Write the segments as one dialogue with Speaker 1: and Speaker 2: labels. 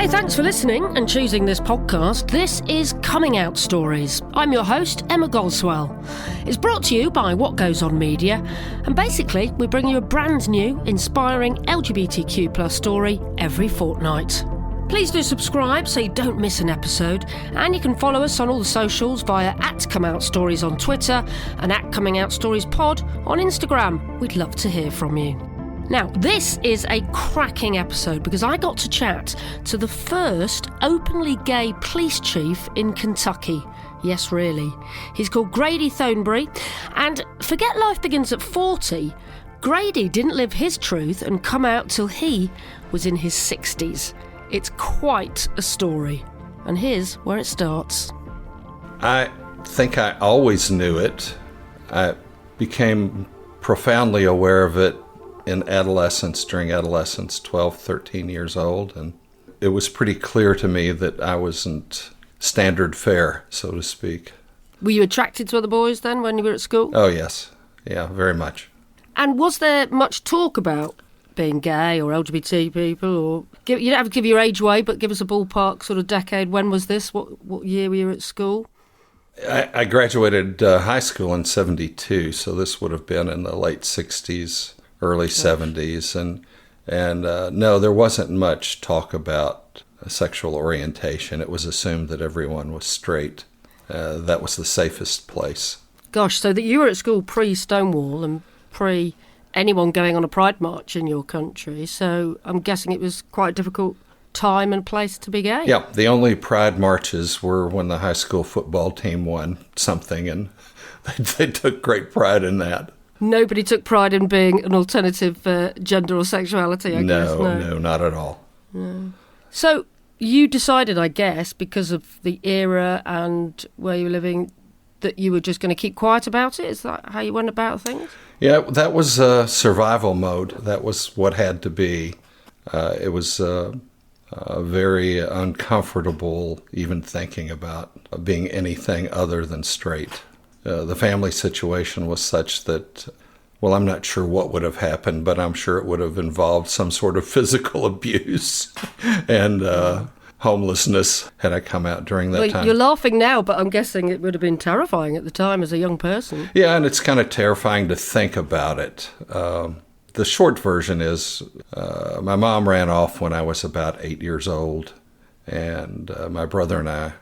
Speaker 1: Hey, thanks for listening and choosing this podcast. This is Coming Out Stories. I'm your host, Emma Goldswell. It's brought to you by What Goes On Media, and basically we bring you a brand new, inspiring LGBTQ+ story every fortnight. Please do subscribe so you don't miss an episode, and you can follow us on all the socials via @ComeOutStories on Twitter and @ComingOutStoriesPod on Instagram. We'd love to hear from you. Now, this is a cracking episode because I got to chat to the first openly gay police chief in Kentucky. Yes, really. He's called Grady Throneberry, and forget life begins at 40. Grady didn't live his truth and come out till he was in his 60s. It's quite a story, and here's where it starts.
Speaker 2: I think I always knew it. I became profoundly aware of it in adolescence, during adolescence, 12, 13 years old, and it was pretty clear to me that I wasn't standard fare, so to speak.
Speaker 1: Were you attracted to other boys then when you were at school?
Speaker 2: Oh, yes. Yeah, very much.
Speaker 1: And was there much talk about being gay or LGBT people? Or you don't have to give your age away, but give us a ballpark sort of decade. When was this? What year were you at school?
Speaker 2: I graduated high school in 72, so this would have been in the late 60s. Early 70s, and no, there wasn't much talk about sexual orientation. It was assumed that everyone was straight. That was the safest place.
Speaker 1: Gosh, so that you were at school pre-Stonewall and pre-anyone going on a pride march in your country, so I'm guessing it was quite a difficult time and place to be gay.
Speaker 2: Yeah, the only pride marches were when the high school football team won something, and they took great pride in that.
Speaker 1: Nobody took pride in being an alternative gender or sexuality, I guess.
Speaker 2: No, not at all.
Speaker 1: No. So you decided, I guess, because of the era and where you were living, that you were just going to keep quiet about it? Is that how you went about things? Yeah,
Speaker 2: that was survival mode. That was what had to be. It was very uncomfortable even thinking about being anything other than straight. The family situation was such that, well, I'm not sure what would have happened, but I'm sure it would have involved some sort of physical abuse and homelessness had I come out during that time.
Speaker 1: You're laughing now, but I'm guessing it would have been terrifying at the time as a young person.
Speaker 2: Yeah, and it's kind of terrifying to think about it. The short version is my mom ran off when I was about 8 years old, and my brother and I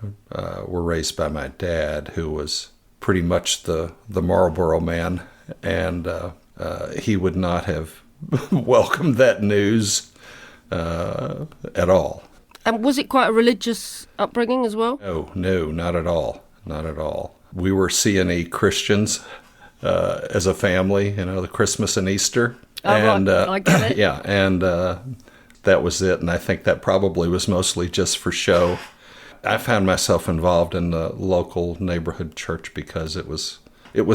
Speaker 2: were raised by my dad, who was pretty much the Marlboro man, and he would not have welcomed that news at all.
Speaker 1: And was it quite a religious upbringing as well?
Speaker 2: No, not at all. Not at all. We were C&E Christians as a family, the Christmas and Easter.
Speaker 1: Oh, and, right. I get it.
Speaker 2: Yeah, and that was it, and I think that probably was mostly just for show. I found myself involved in the local neighborhood church because it was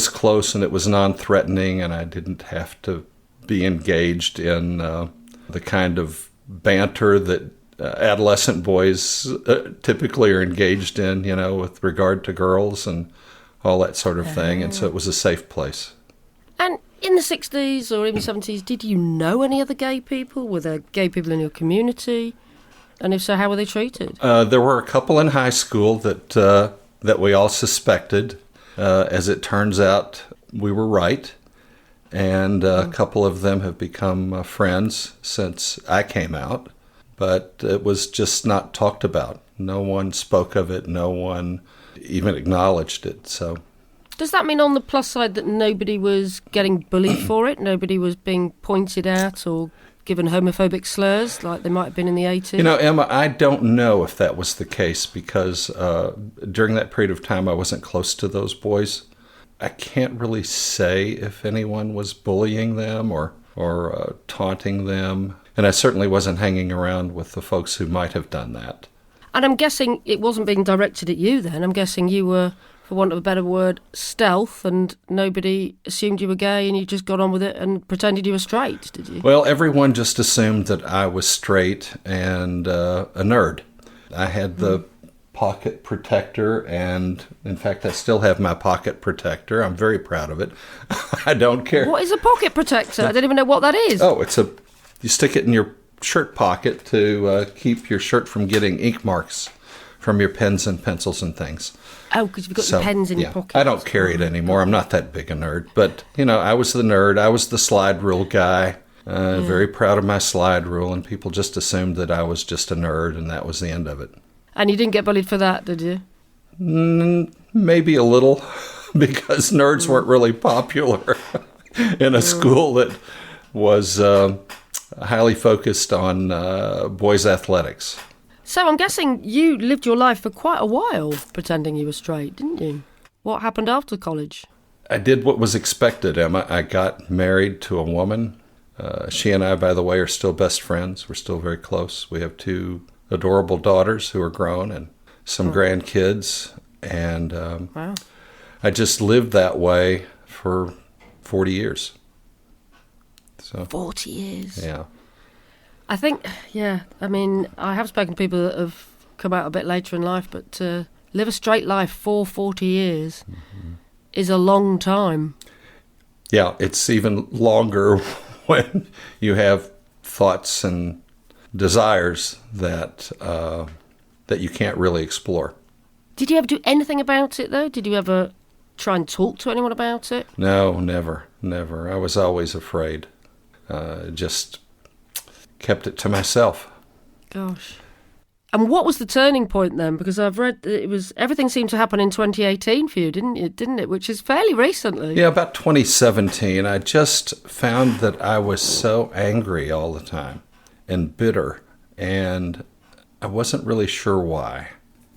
Speaker 2: close and it was non-threatening, and I didn't have to be engaged in the kind of banter that adolescent boys typically are engaged in, with regard to girls and all that sort of thing. And so it was a safe place.
Speaker 1: And in the 60s or even 70s, did you know any other gay people? Were there gay people in your community? And if so, how were they treated?
Speaker 2: There were a couple in high school that we all suspected. As it turns out, we were right. And a couple of them have become friends since I came out. But it was just not talked about. No one spoke of it. No one even acknowledged it. So,
Speaker 1: does that mean on the plus side that nobody was getting bullied for it? Nobody was being pointed at or given homophobic slurs like they might have been in the 80s?
Speaker 2: Emma, I don't know if that was the case because during that period of time I wasn't close to those boys. I can't really say if anyone was bullying them or taunting them. And I certainly wasn't hanging around with the folks who might have done that.
Speaker 1: And I'm guessing it wasn't being directed at you then. I'm guessing you were, for want of a better word, stealth, and nobody assumed you were gay and you just got on with it and pretended you were straight, did you?
Speaker 2: Well, everyone just assumed that I was straight and a nerd. I had the pocket protector, and in fact, I still have my pocket protector. I'm very proud of it. I don't care.
Speaker 1: What is a pocket protector? I don't even know what that is.
Speaker 2: Oh, you stick it in your shirt pocket to keep your shirt from getting ink marks from your pens and pencils and things.
Speaker 1: Oh, because you've got your pens in your pocket.
Speaker 2: I don't carry it anymore. I'm not that big a nerd. But, I was the nerd. I was the slide rule guy. Very proud of my slide rule, and people just assumed that I was just a nerd, and that was the end of it.
Speaker 1: And you didn't get bullied for that, did you?
Speaker 2: Maybe a little, because nerds weren't really popular in a school that was highly focused on boys' athletics.
Speaker 1: So I'm guessing you lived your life for quite a while pretending you were straight, didn't you? What happened after college?
Speaker 2: I did what was expected, Emma. I got married to a woman. She and I, by the way, are still best friends. We're still very close. We have 2 adorable daughters who are grown and some grandkids. And
Speaker 1: wow.
Speaker 2: I just lived that way for 40 years. So
Speaker 1: 40 years?
Speaker 2: Yeah.
Speaker 1: I think, I have spoken to people that have come out a bit later in life, but to live a straight life for 40 years is a long time.
Speaker 2: Yeah, it's even longer when you have thoughts and desires that you can't really explore.
Speaker 1: Did you ever do anything about it, though? Did you ever try and talk to anyone about it?
Speaker 2: No, never. I was always afraid. Just kept it to myself.
Speaker 1: Gosh. And what was the turning point then? Because I've read that everything seemed to happen in 2018 for you, didn't it? Which is fairly recently.
Speaker 2: Yeah, about 2017. I just found that I was so angry all the time and bitter, and I wasn't really sure why.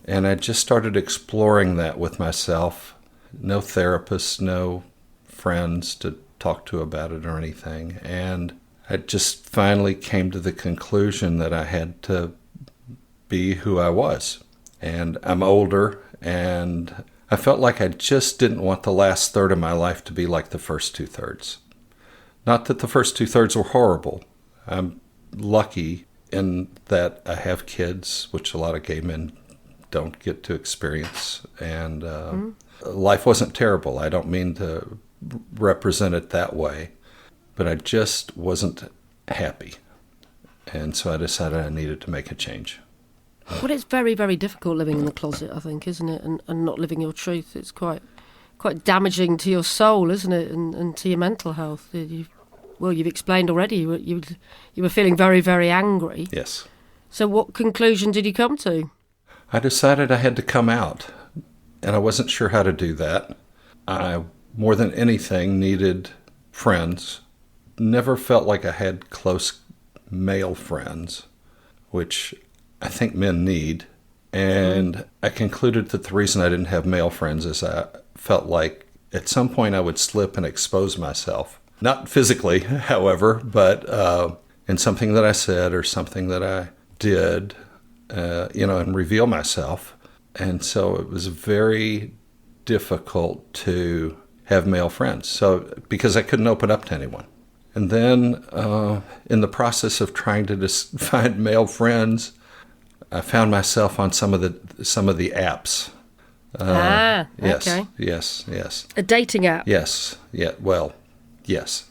Speaker 2: And I just started exploring that with myself. No therapist, no friends to talk to about it or anything. And I just finally came to the conclusion that I had to be who I was. And I'm older, and I felt like I just didn't want the last third of my life to be like the first 2/3. Not that the first 2/3 were horrible. I'm lucky in that I have kids, which a lot of gay men don't get to experience. And life wasn't terrible. I don't mean to represent it that way. But I just wasn't happy. And so I decided I needed to make a change.
Speaker 1: Well, it's very, very difficult living in the closet, I think, isn't it? And not living your truth. It's quite damaging to your soul, isn't it? And to your mental health. You've explained already. You were feeling very, very angry.
Speaker 2: Yes.
Speaker 1: So what conclusion did you come to?
Speaker 2: I decided I had to come out. And I wasn't sure how to do that. I, more than anything, needed friends. Never felt like I had close male friends, which I think men need. And I concluded that the reason I didn't have male friends is I felt like at some point I would slip and expose myself. Not physically, however, but in something that I said or something that I did, and reveal myself. And so it was very difficult to have male friends. So because I couldn't open up to anyone. And then in the process of trying to find male friends, I found myself on some of the apps. Yes,
Speaker 1: okay.
Speaker 2: Yes.
Speaker 1: A dating app?
Speaker 2: Yes. Yeah. Well, yes.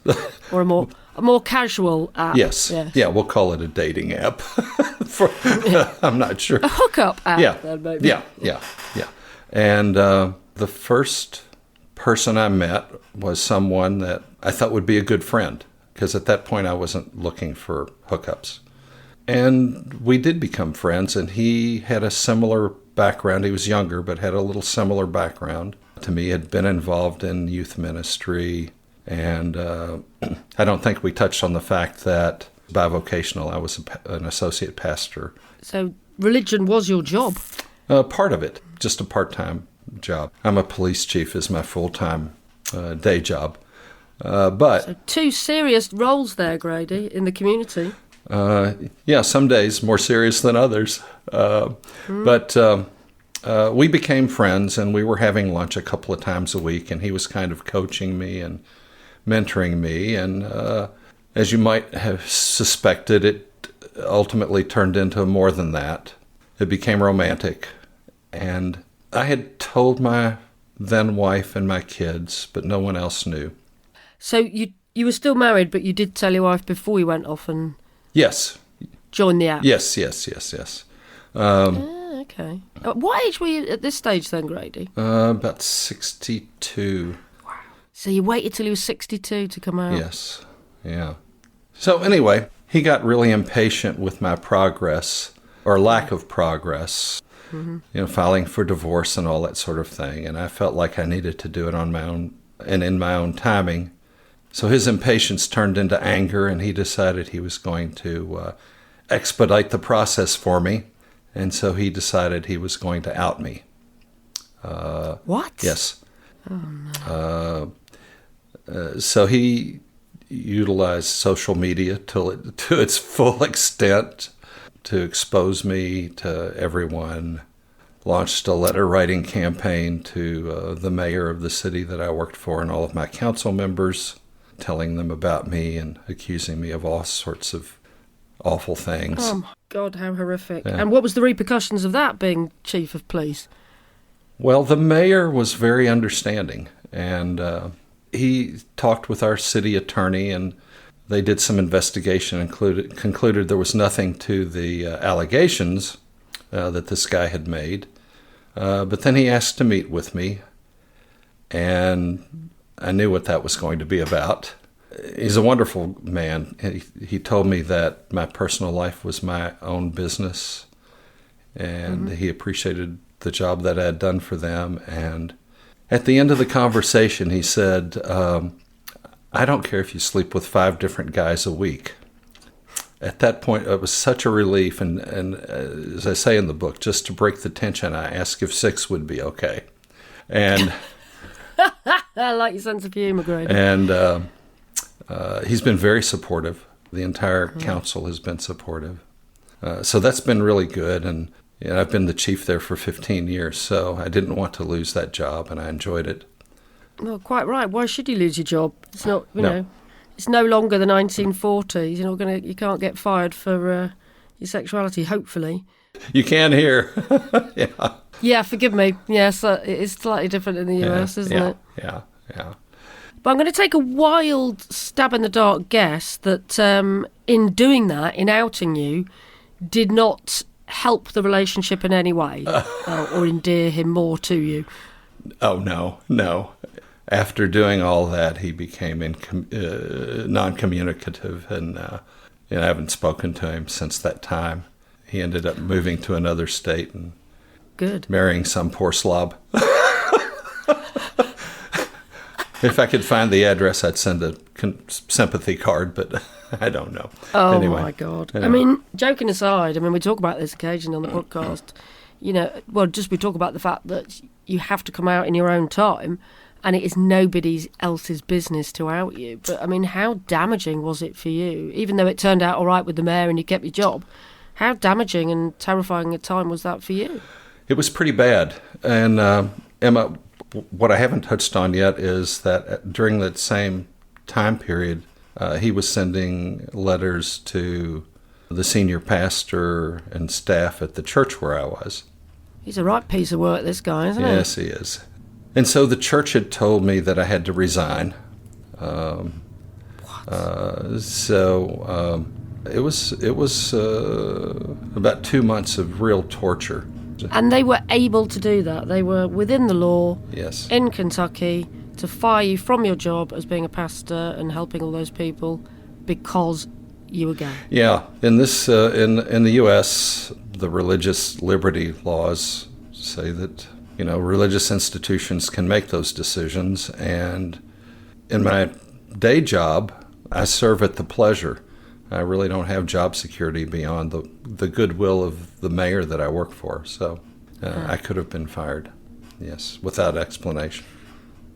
Speaker 1: Or a more casual app?
Speaker 2: Yes. Yeah, we'll call it a dating app. I'm not sure.
Speaker 1: A hookup app?
Speaker 2: Yeah.
Speaker 1: Then maybe.
Speaker 2: Yeah. And the first person I met was someone that I thought would be a good friend, because at that point I wasn't looking for hookups. And we did become friends, and he had a similar background. He was younger, but had a little similar background to me. Had been involved in youth ministry, and I don't think we touched on the fact that bivocational. I was an associate pastor.
Speaker 1: So religion was your job?
Speaker 2: Part of it, just a part-time job. I'm a police chief is my full-time day job. So 2 serious roles there, Grady, in the community. Yeah, some days more serious than others. But we became friends, and we were having lunch a couple of times a week, and he was kind of coaching me and mentoring me. And as you might have suspected, it ultimately turned into more than that. It became romantic. And I had told my then wife and my kids, but no one else knew.
Speaker 1: So you were still married, but you did tell your wife before you went off and...
Speaker 2: Yes.
Speaker 1: join the app?
Speaker 2: Yes.
Speaker 1: Okay. What age were you at this stage then, Grady?
Speaker 2: About 62.
Speaker 1: So you waited till you were 62 to come out?
Speaker 2: Yes, yeah. So anyway, he got really impatient with my progress, or lack of progress, filing for divorce and all that sort of thing. And I felt like I needed to do it on my own and in my own timing. So his impatience turned into anger, and he decided he was going to expedite the process for me. And so he decided he was going to out me.
Speaker 1: What?
Speaker 2: Yes. So he utilized social media to its full extent to expose me to everyone, launched a letter writing campaign to the mayor of the city that I worked for and all of my council members, telling them about me and accusing me of all sorts of awful things.
Speaker 1: Oh, my God, how horrific.
Speaker 2: Yeah.
Speaker 1: And what was the repercussions of that, being chief of police?
Speaker 2: Well, the mayor was very understanding, and he talked with our city attorney, and they did some investigation and concluded there was nothing to the allegations that this guy had made. But then he asked to meet with me, and I knew what that was going to be about. He's a wonderful man. He told me that my personal life was my own business, and he appreciated the job that I had done for them. And at the end of the conversation, he said, I don't care if you sleep with 5 different guys a week. At that point, it was such a relief. And as I say in the book, just to break the tension, I asked if 6 would be okay. And
Speaker 1: I like your sense of humour, Grady.
Speaker 2: And he's been very supportive. The entire council has been supportive. So that's been really good. And I've been the chief there for 15 years, so I didn't want to lose that job, and I enjoyed it.
Speaker 1: Well, quite right. Why should you lose your job? It's not, know, it's no longer the 1940s. You can't get fired for your sexuality, hopefully.
Speaker 2: You can here. Yeah.
Speaker 1: Yeah, forgive me. Yes, it is slightly different in the US, isn't it?
Speaker 2: Yeah.
Speaker 1: But I'm going to take a wild stab in the dark guess that in doing that, in outing you, did not help the relationship in any way or endear him more to you.
Speaker 2: Oh, no. After doing all that, he became non-communicative, and I haven't spoken to him since that time. He ended up moving to another state and marrying some poor slob. If I could find the address, I'd send a sympathy card, but I don't know.
Speaker 1: Oh,
Speaker 2: anyway,
Speaker 1: my God. Anyway. I mean, joking aside, we talk about this occasionally on the podcast, we talk about the fact that you have to come out in your own time, and it is nobody else's business to out you. But, how damaging was it for you? Even though it turned out all right with the mayor and you kept your job, how damaging and terrifying a time was that for you?
Speaker 2: It was pretty bad. And, Emma, what I haven't touched on yet is that during that same time period, he was sending letters to the senior pastor and staff at the church where I was.
Speaker 1: He's a right piece of work, this guy, isn't he?
Speaker 2: Yes, he is. And so the church had told me that I had to resign. It was about 2 months of real torture.
Speaker 1: And they were able to do that. They were within the law.
Speaker 2: Yes. In
Speaker 1: Kentucky to fire you from your job as being a pastor and helping all those people because you were gay. Yeah.
Speaker 2: In this in the U.S., the religious liberty laws say that religious institutions can make those decisions, and in my day job, I serve at the pleasure. I really don't have job security beyond the goodwill of the mayor that I work for. So I could have been fired, yes, without explanation.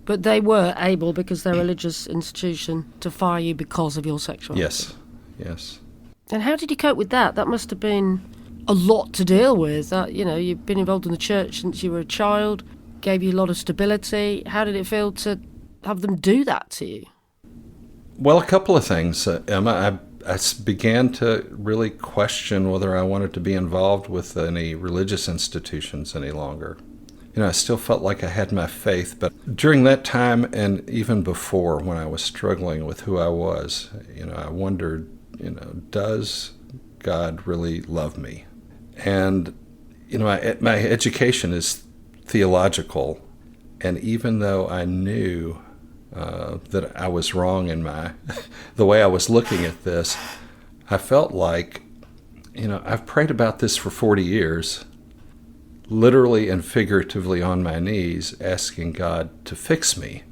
Speaker 1: But they were able, because they're a religious institution, to fire you because of your sexuality.
Speaker 2: Yes.
Speaker 1: And how did you cope with that? That must have been a lot to deal with. You've been involved in the church since you were a child, gave you a lot of stability. How did it feel to have them do that to you?
Speaker 2: Well, a couple of things, Emma. I began to really question whether I wanted to be involved with any religious institutions any longer. I still felt like I had my faith, but during that time and even before, when I was struggling with who I was, I wondered, does God really loved me. And, my education is theological, and even though I knew that I was wrong in the way I was looking at this, I felt like, I've prayed about this for 40 years, literally and figuratively on my knees, asking God to fix me,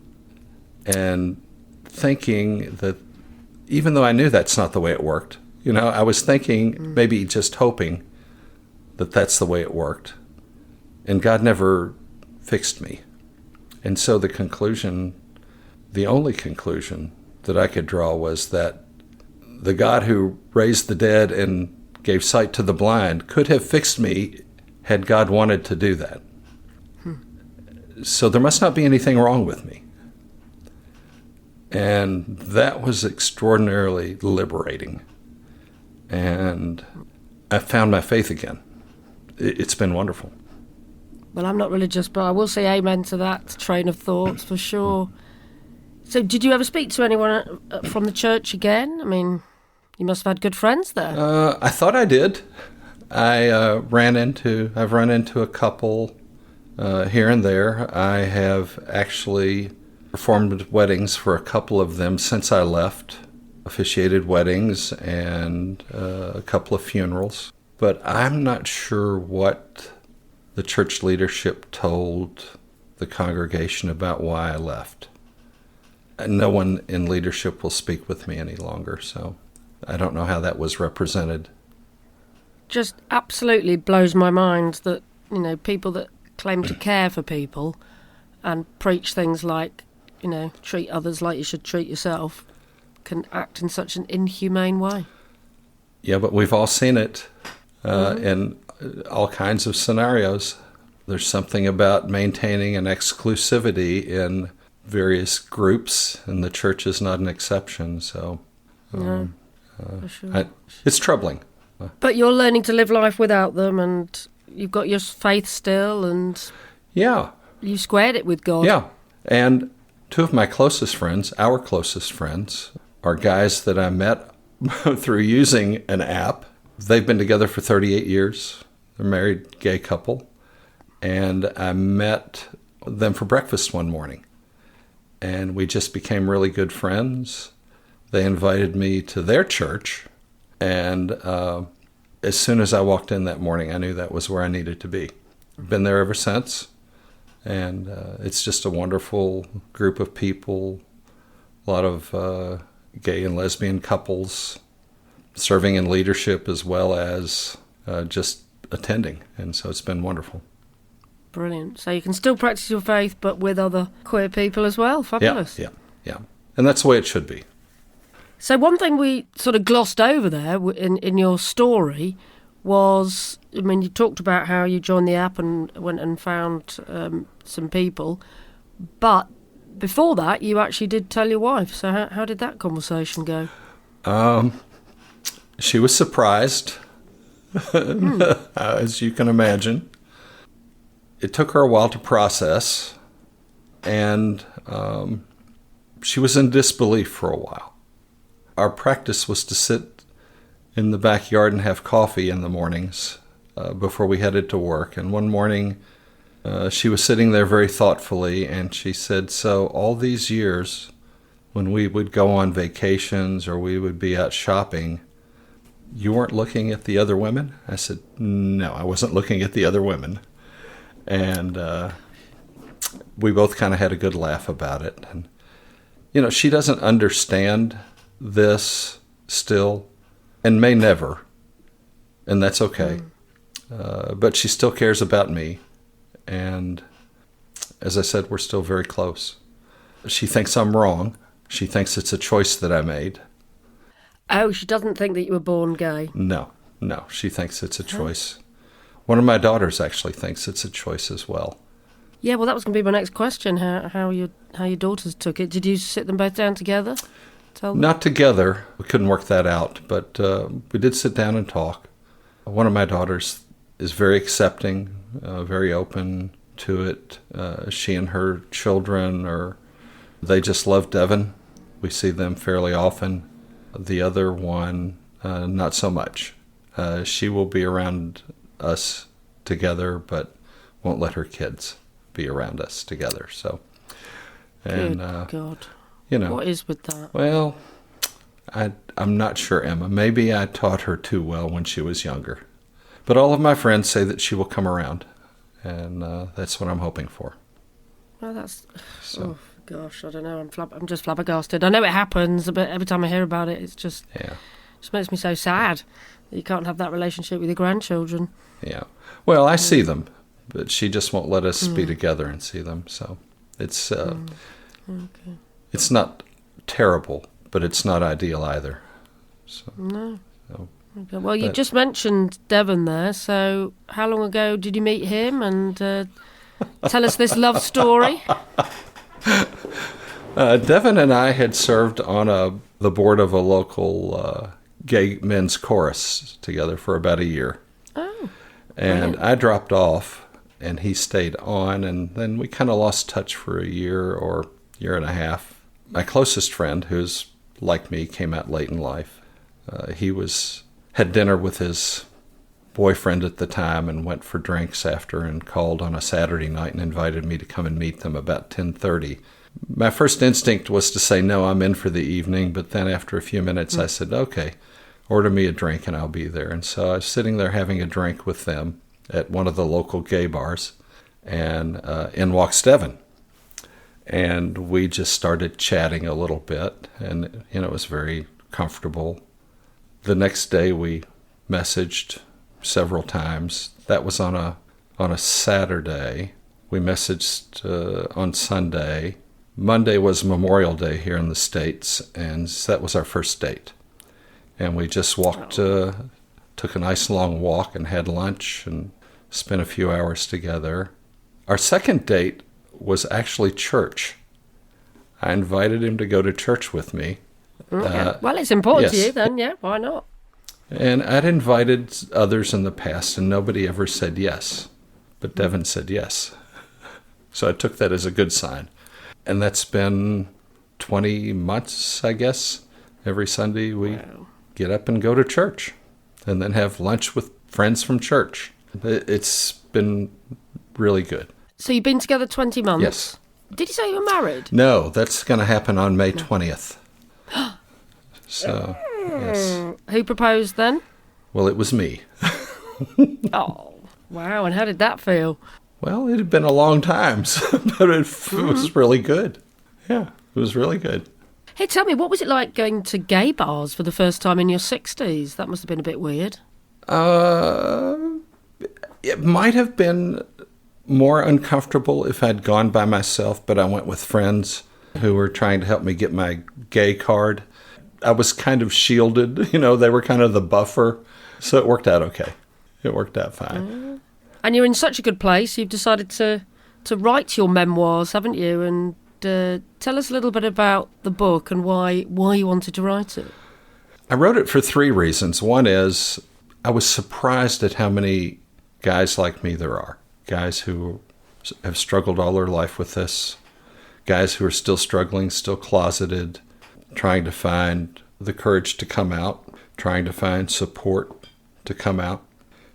Speaker 2: and thinking that even though I knew that's not the way it worked, I was thinking, maybe just hoping that that's the way it worked, and God never fixed me. And so the only conclusion that I could draw was that the God who raised the dead and gave sight to the blind could have fixed me had God wanted to do that. So there must not be anything wrong with me. And that was extraordinarily liberating. And I found my faith again. It's been wonderful.
Speaker 1: Well, I'm not religious, but I will say amen to that train of thoughts for sure. So did you ever speak to anyone from the church again? I mean, you must have had good friends there.
Speaker 2: I thought I did. I've run into a couple here and there. I have actually performed weddings for a couple of them since I left, officiated weddings and a couple of funerals. But I'm not sure what the church leadership told the congregation about why I left. No one in leadership will speak with me any longer, so I don't know how that was represented.
Speaker 1: Just absolutely blows my mind that, people that claim to care for people and preach things like, treat others like you should treat yourself, can act in such an inhumane way.
Speaker 2: Yeah, but we've all seen it in all kinds of scenarios. There's something about maintaining an exclusivity in various groups, and the church is not an exception. So
Speaker 1: for sure.
Speaker 2: It's troubling.
Speaker 1: But you're learning to live life without them, and you've got your faith still, and you squared it with God.
Speaker 2: Yeah, and two of my closest friends, our closest friends, are guys that I met through using an app. They've been together for 38 years. They're a married gay couple. And I met them for breakfast one morning. And we just became really good friends. They invited me to their church. And as soon as I walked in that morning, I knew that was where I needed to be. I've been there ever since. And it's just a wonderful group of people, a lot of gay and lesbian couples, serving in leadership as well as just attending. And so it's been wonderful.
Speaker 1: Brilliant. So you can still practice your faith, but with other queer people as well. Fabulous.
Speaker 2: Yeah. And that's the way it should be.
Speaker 1: So one thing we sort of glossed over there in your story was, you talked about how you joined the app and went and found some people, but before that, you actually did tell your wife. So how did that conversation go?
Speaker 2: She was surprised, as you can imagine. It took her a while to process, and she was in disbelief for a while. Our practice was to sit in the backyard and have coffee in the mornings before we headed to work. And one morning, she was sitting there very thoughtfully, and she said, "So all these years, when we would go on vacations or we would be out shopping, you weren't looking at the other women?" I said, "No, I wasn't looking at the other women." And we both kind of had a good laugh about it. And, she doesn't understand this still, and may never, and that's okay. But she still cares about me. And as I said, we're still very close. She thinks I'm wrong. She thinks it's a choice that I made.
Speaker 1: Oh, she doesn't think that you were born gay?
Speaker 2: No, she thinks it's a choice. One of my daughters actually thinks it's a choice as well.
Speaker 1: Yeah, well, that was going to be my next question, how your daughters took it. Did you sit them both down together?
Speaker 2: Not together. We couldn't work that out, but we did sit down and talk. One of my daughters is very accepting, very open to it. She and her children they just love Devon. We see them fairly often. The other one, not so much. She will be around us together, but won't let her kids be around us together. So, and
Speaker 1: Good God,
Speaker 2: you know,
Speaker 1: what is with that?
Speaker 2: Well, I'm not sure, Emma. Maybe I taught her too well when she was younger. But all of my friends say that she will come around, and that's what I'm hoping for.
Speaker 1: Well, that's... So. Oh, gosh, I don't know. I'm just flabbergasted. I know it happens, but every time I hear about it, it's just...
Speaker 2: Yeah.
Speaker 1: Just makes me so sad that you can't have that relationship with your grandchildren.
Speaker 2: Yeah. Well, I see them, but she just won't let us be together and see them. So it's it's not terrible, but it's not ideal either. So,
Speaker 1: no.
Speaker 2: So,
Speaker 1: okay. Well, you just mentioned Devon there. So how long ago did you meet him? And tell us this love story.
Speaker 2: Devon and I had served on the board of a local gay men's chorus together for about a year.
Speaker 1: Oh.
Speaker 2: And
Speaker 1: Brilliant.
Speaker 2: I dropped off, and he stayed on, and then we kind of lost touch for a year or year and a half. My closest friend, who's like me, came out late in life. He had dinner with his boyfriend at the time and went for drinks after and called on a Saturday night and invited me to come and meet them about 10:30. My first instinct was to say, no, I'm in for the evening. But then after a few minutes, I said, okay, order me a drink and I'll be there. And so I was sitting there having a drink with them at one of the local gay bars. And in walks Devon. And we just started chatting a little bit. And, it was very comfortable. The next day we messaged several times. That was on a Saturday. We messaged on Sunday. Monday was Memorial Day here in the States, and that was our first date. And we just took a nice long walk and had lunch and spent a few hours together. Our second date was actually church. I invited him to go to church with me.
Speaker 1: Okay. Well, it's important
Speaker 2: yes.
Speaker 1: to you then, yeah, why not?
Speaker 2: And I'd invited others in the past, and nobody ever said yes. But Devon said yes. So I took that as a good sign. And that's been 20 months, I guess. Every Sunday we get up and go to church and then have lunch with friends from church. It's been really good.
Speaker 1: So you've been together 20 months?
Speaker 2: Yes.
Speaker 1: Did you say you were married?
Speaker 2: No, that's going to happen on May 20th. So, yes.
Speaker 1: Who proposed then?
Speaker 2: Well, it was me.
Speaker 1: Oh, wow. And how did that feel?
Speaker 2: Well, it had been a long time, but it was really good. Yeah, it was really good.
Speaker 1: Hey, tell me, what was it like going to gay bars for the first time in your 60s? That must have been a bit weird.
Speaker 2: It might have been more uncomfortable if I'd gone by myself, but I went with friends who were trying to help me get my gay card. I was kind of shielded, they were kind of the buffer, so it worked out okay. It worked out fine.
Speaker 1: And you're in such a good place, you've decided to write your memoirs, haven't you? And tell us a little bit about the book and why you wanted to write it.
Speaker 2: I wrote it for 3 reasons. One is I was surprised at how many guys like me there are. Guys who have struggled all their life with this. Guys who are still struggling, still closeted, trying to find the courage to come out, trying to find support to come out.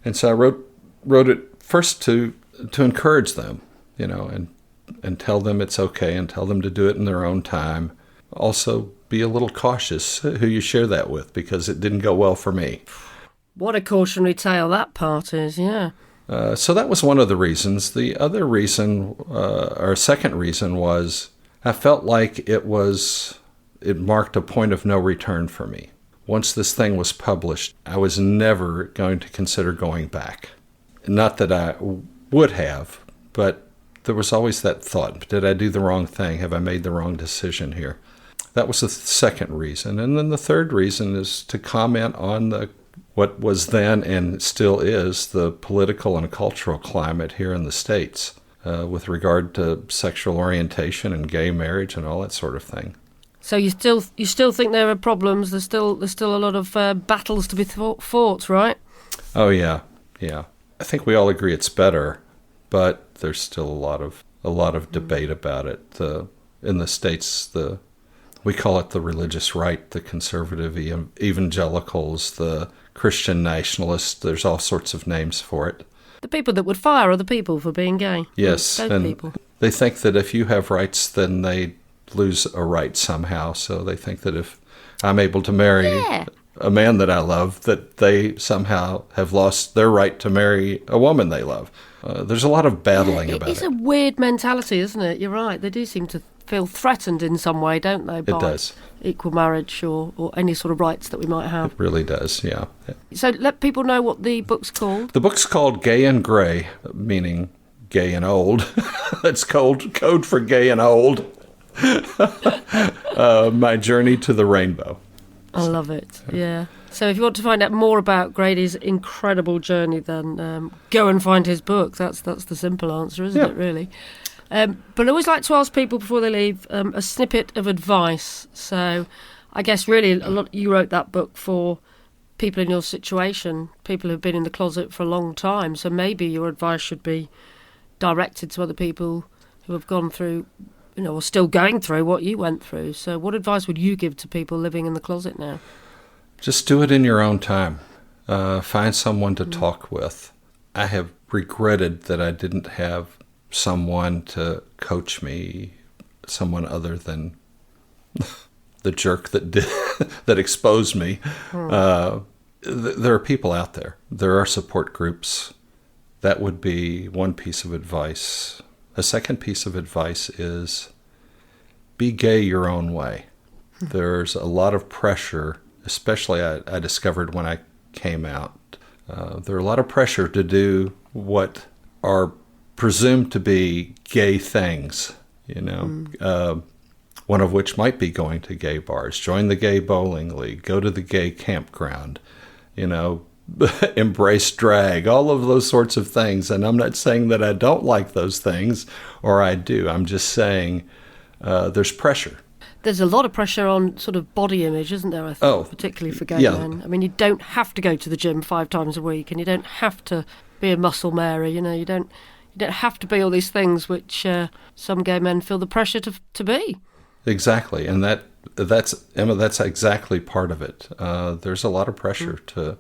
Speaker 2: And so I wrote it first to encourage them, and tell them it's okay and tell them to do it in their own time. Also, be a little cautious who you share that with, because it didn't go well for me.
Speaker 1: What a cautionary tale that part is, yeah.
Speaker 2: So that was one of the reasons. The other reason, or second reason, was I felt like it marked a point of no return for me. Once this thing was published, I was never going to consider going back. Not that I would have, but there was always that thought, did I do the wrong thing? Have I made the wrong decision here? That was the second reason. And then the third reason is to comment on what was then and still is the political and cultural climate here in the States with regard to sexual orientation and gay marriage and all that sort of thing.
Speaker 1: So you still think there are problems? There's still a lot of battles to be fought, right?
Speaker 2: Oh yeah. I think we all agree it's better, but there's still a lot of debate about it. In the States, the We call it the religious right, the conservative evangelicals, the Christian nationalists. There's all sorts of names for it.
Speaker 1: The people that would fire other people for being gay.
Speaker 2: Yes,
Speaker 1: Those
Speaker 2: and
Speaker 1: people.
Speaker 2: they think that if you have rights, then they lose a right somehow. So they think that if I'm able to marry a man that I love, that they somehow have lost their right to marry a woman they love. There's a lot of battling about it.
Speaker 1: It's a weird mentality, isn't it? You're right. They do seem to feel threatened in some way, don't they? By
Speaker 2: It does.
Speaker 1: equal marriage or any sort of rights that we might have.
Speaker 2: It really does, yeah.
Speaker 1: So let people know what the book's called.
Speaker 2: The book's called Gay and Gray, meaning gay and old. It's code for gay and old. My Journey to the Rainbow.
Speaker 1: I love it, yeah. So if you want to find out more about Grady's incredible journey, then go and find his book. That's the simple answer, isn't it, really? But I always like to ask people before they leave a snippet of advice. So I guess really you wrote that book for people in your situation, people who've been in the closet for a long time. So maybe your advice should be directed to other people who have gone through, or still going through what you went through. So what advice would you give to people living in the closet now?
Speaker 2: Just do it in your own time. Find someone to talk with. I have regretted that I didn't have someone to coach me, someone other than the jerk that exposed me. There are people out there. There are support groups. That would be one piece of advice. A second piece of advice is be gay your own way. There's a lot of pressure, especially I discovered when I came out. There are a lot of pressure to do what are presumed to be gay things, one of which might be going to gay bars, join the gay bowling league, go to the gay campground, embrace drag, all of those sorts of things. And I'm not saying that I don't like those things, or I do. I'm just saying there's pressure.
Speaker 1: There's a lot of pressure on sort of body image, isn't there, I think, particularly for gay men. I mean, you don't have to go to the gym 5 times a week, and you don't have to be a muscle Mary, you don't have to be all these things which some gay men feel the pressure to be.
Speaker 2: Exactly, and that's Emma. That's exactly part of it. There's a lot of pressure to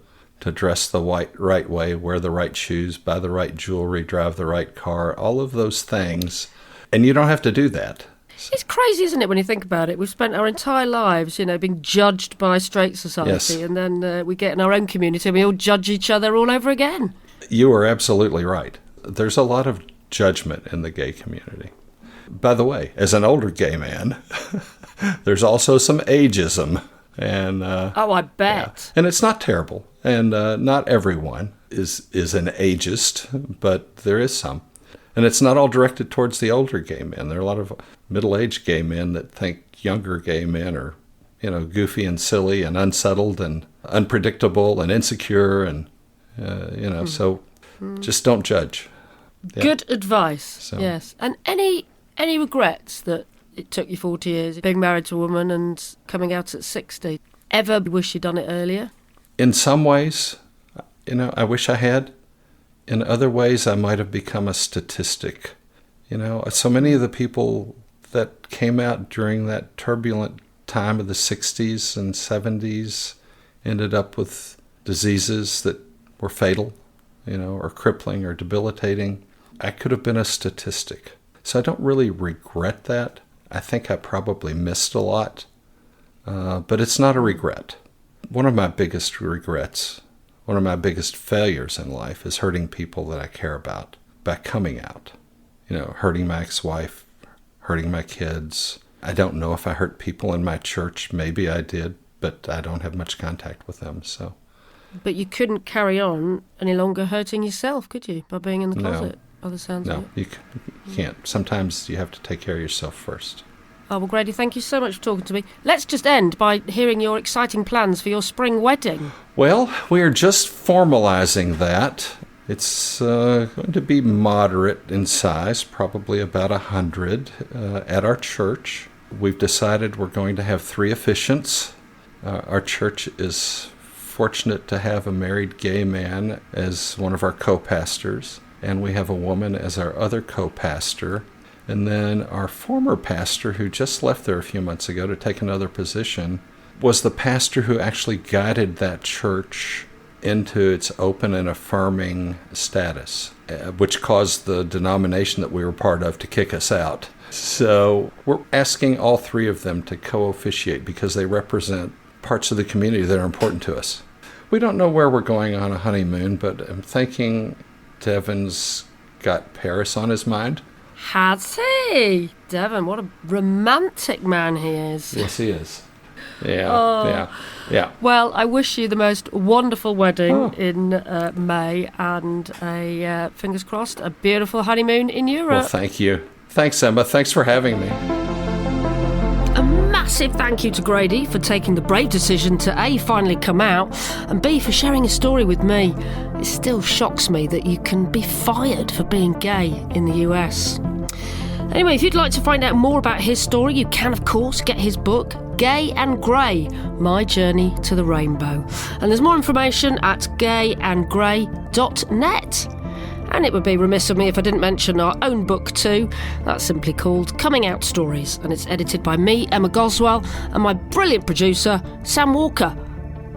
Speaker 2: dress the right way, wear the right shoes, buy the right jewelry, drive the right car, all of those things, and you don't have to do that.
Speaker 1: It's crazy, isn't it, when you think about it? We've spent our entire lives, being judged by straight society, and then we get in our own community and we all judge each other all over again.
Speaker 2: You are absolutely right. There's a lot of judgment in the gay community. By the way, as an older gay man, there's also some ageism. And
Speaker 1: I bet.
Speaker 2: Yeah. And it's not terrible. And not everyone is an ageist, but there is some. And it's not all directed towards the older gay men. There are a lot of middle-aged gay men that think younger gay men are, goofy and silly and unsettled and unpredictable and insecure. And, so just don't judge. Yeah.
Speaker 1: Good advice, yes. And any regrets that it took you 40 years being married to a woman and coming out at 60? Ever wish you'd done it earlier?
Speaker 2: In some ways, I wish I had. In other ways, I might have become a statistic. So many of the people that came out during that turbulent time of the 60s and 70s ended up with diseases that were fatal, or crippling or debilitating. I could have been a statistic. So I don't really regret that. I think I probably missed a lot, but it's not a regret. One of my biggest regrets, one of my biggest failures in life is hurting people that I care about by coming out. Hurting my ex-wife, hurting my kids. I don't know if I hurt people in my church. Maybe I did, but I don't have much contact with them, so.
Speaker 1: But you couldn't carry on any longer hurting yourself, could you, by being in the closet? By the sounds of it.
Speaker 2: You can't. Sometimes you have to take care of yourself first.
Speaker 1: Oh, well, Grady, thank you so much for talking to me. Let's just end by hearing your exciting plans for your spring wedding.
Speaker 2: Well, we are just formalizing that. It's going to be moderate in size, probably about 100 at our church. We've decided we're going to have 3 officiants. Our church is fortunate to have a married gay man as one of our co-pastors, and we have a woman as our other co-pastor. And then our former pastor, who just left there a few months ago to take another position, was the pastor who actually guided that church into its open and affirming status, which caused the denomination that we were part of to kick us out. So we're asking all three of them to co-officiate because they represent parts of the community that are important to us. We don't know where we're going on a honeymoon, but I'm thinking Devon's got Paris on his mind.
Speaker 1: Has he? Devon, what a romantic man he is.
Speaker 2: Yes, he is. Yeah.
Speaker 1: Well, I wish you the most wonderful wedding in May and fingers crossed, a beautiful honeymoon in Europe.
Speaker 2: Well, thank you. Thanks, Emma. Thanks for having me.
Speaker 1: A massive thank you to Grady for taking the brave decision to A, finally come out, and B, for sharing his story with me. It still shocks me that you can be fired for being gay in the US. Anyway, if you'd like to find out more about his story, you can, of course, get his book, Gay and Grey, My Journey to the Rainbow. And there's more information at gayandgrey.net. And it would be remiss of me if I didn't mention our own book too. That's simply called Coming Out Stories, and it's edited by me, Emma Goswell, and my brilliant producer, Sam Walker.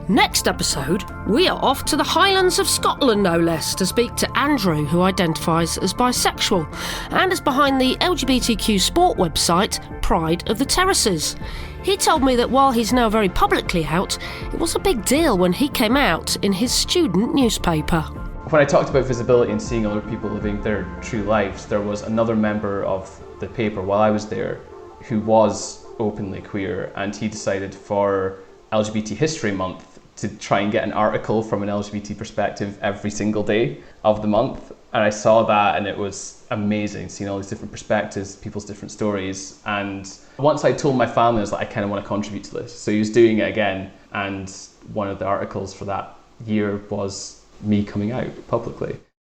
Speaker 1: Next episode, we are off to the Highlands of Scotland, no less, to speak to Andrew, who identifies as bisexual and is behind the LGBTQ sport website Pride of the Terraces. He told me that while he's now very publicly out, it was a big deal when he came out in his student newspaper.
Speaker 3: When I talked about visibility and seeing other people living their true lives, there was another member of the paper while I was there who was openly queer, and he decided for LGBT History Month to try and get an article from an LGBT perspective every single day of the month. And I saw that and it was amazing, seeing all these different perspectives, people's different stories. And once I told my family, I was like, I kind of want to contribute to this. So he was doing it again. And one of the articles for that year was me coming out publicly.